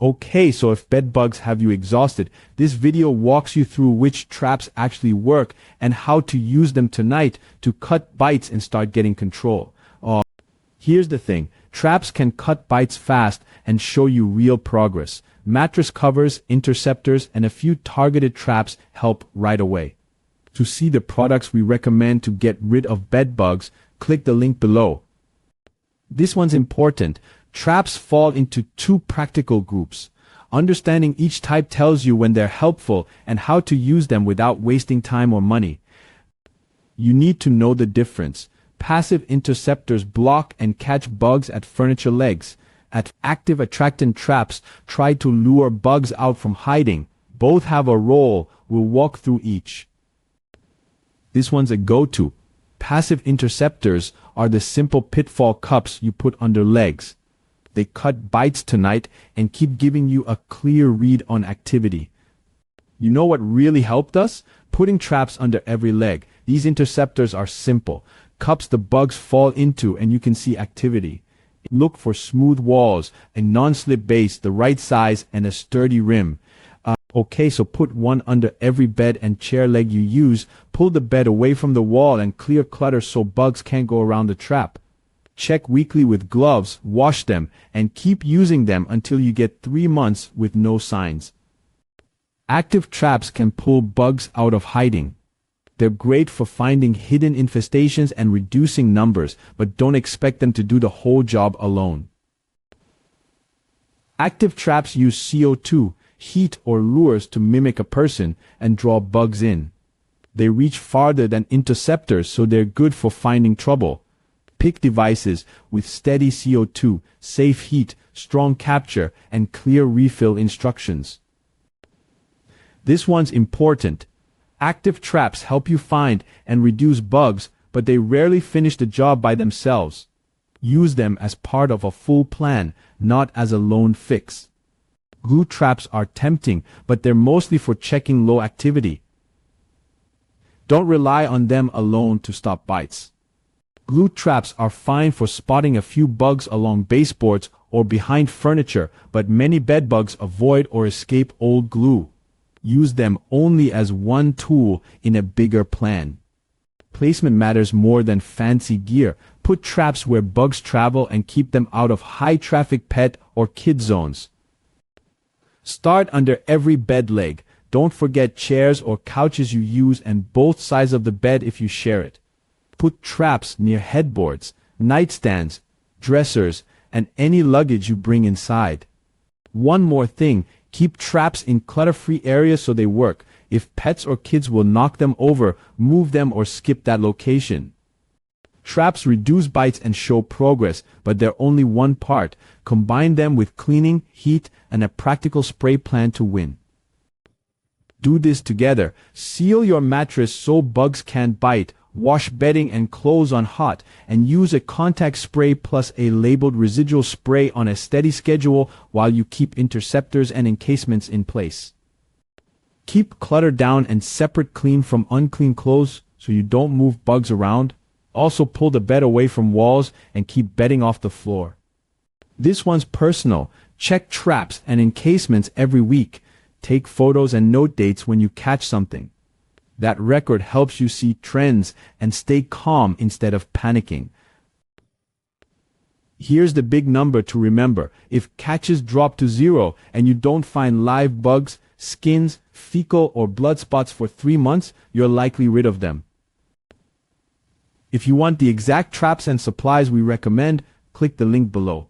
Okay, so if bed bugs have you exhausted, this video walks you through which traps actually work and how to use them tonight to cut bites and start getting control. Here's the thing, traps can cut bites fast and show you real progress. Mattress covers, interceptors, and a few targeted traps help right away. To see the products we recommend to get rid of bed bugs, click the link below. This one's important. Traps fall into two practical groups. Understanding each type tells you when they're helpful and how to use them without wasting time or money. You need to know the difference. Passive interceptors block and catch bugs at furniture legs. Active attractant traps try to lure bugs out from hiding. Both have a role. We'll walk through each. This one's a go-to. Passive interceptors are the simple pitfall cups you put under legs. They cut bites tonight and keep giving you a clear read on activity. You know what really helped us? Putting traps under every leg. These interceptors are simple. Cups the bugs fall into and you can see activity. Look for smooth walls, a non-slip base, the right size, and a sturdy rim. Okay, so put one under every bed and chair leg you use. Pull the bed away from the wall and clear clutter so bugs can't go around the trap. Check weekly with gloves, wash them, and keep using them until you get 3 months with no signs. Active traps can pull bugs out of hiding. They're great for finding hidden infestations and reducing numbers, but don't expect them to do the whole job alone. Active traps use CO2, heat or lures to mimic a person and draw bugs in. They reach farther than interceptors, so they're good for finding trouble. Pick devices with steady CO2, safe heat, strong capture, and clear refill instructions. This one's important. Active traps help you find and reduce bugs, but they rarely finish the job by themselves. Use them as part of a full plan, not as a lone fix. Glue traps are tempting, but they're mostly for checking low activity. Don't rely on them alone to stop bites. Glue traps are fine for spotting a few bugs along baseboards or behind furniture, but many bed bugs avoid or escape old glue. Use them only as one tool in a bigger plan. Placement matters more than fancy gear. Put traps where bugs travel and keep them out of high-traffic pet or kid zones. Start under every bed leg. Don't forget chairs or couches you use and both sides of the bed if you share it. Put traps near headboards, nightstands, dressers, and any luggage you bring inside. One more thing, keep traps in clutter-free areas so they work. If pets or kids will knock them over, move them or skip that location. Traps reduce bites and show progress, but they're only one part. Combine them with cleaning, heat, and a practical spray plan to win. Do this together. Seal your mattress so bugs can't bite. Wash bedding and clothes on hot, and use a contact spray plus a labeled residual spray on a steady schedule while you keep interceptors and encasements in place. Keep clutter down and separate clean from unclean clothes so you don't move bugs around. Also pull the bed away from walls and keep bedding off the floor. This one's personal. Check traps and encasements every week. Take photos and note dates when you catch something. That record helps you see trends and stay calm instead of panicking. Here's the big number to remember. If catches drop to 0 and you don't find live bugs, skins, fecal, or blood spots for 3 months, you're likely rid of them. If you want the exact traps and supplies we recommend, click the link below.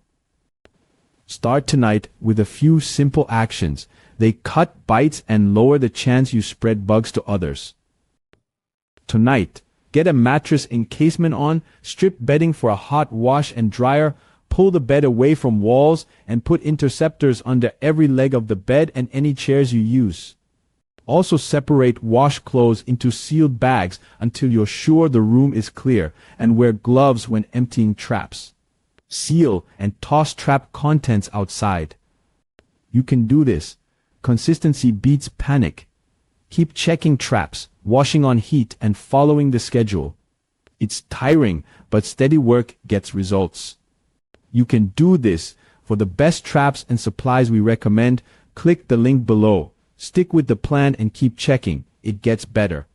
Start tonight with a few simple actions. They cut bites and lower the chance you spread bugs to others. Tonight, get a mattress encasement on, strip bedding for a hot wash and dryer, pull the bed away from walls, and put interceptors under every leg of the bed and any chairs you use. Also separate wash clothes into sealed bags until you're sure the room is clear, and wear gloves when emptying traps. Seal and toss trap contents outside. You can do this. Consistency beats panic. Keep checking traps, washing on heat, and following the schedule. It's tiring, but steady work gets results. You can do this for For the best traps and supplies we recommend, click the link below. Stick with the plan and keep checking. It gets better.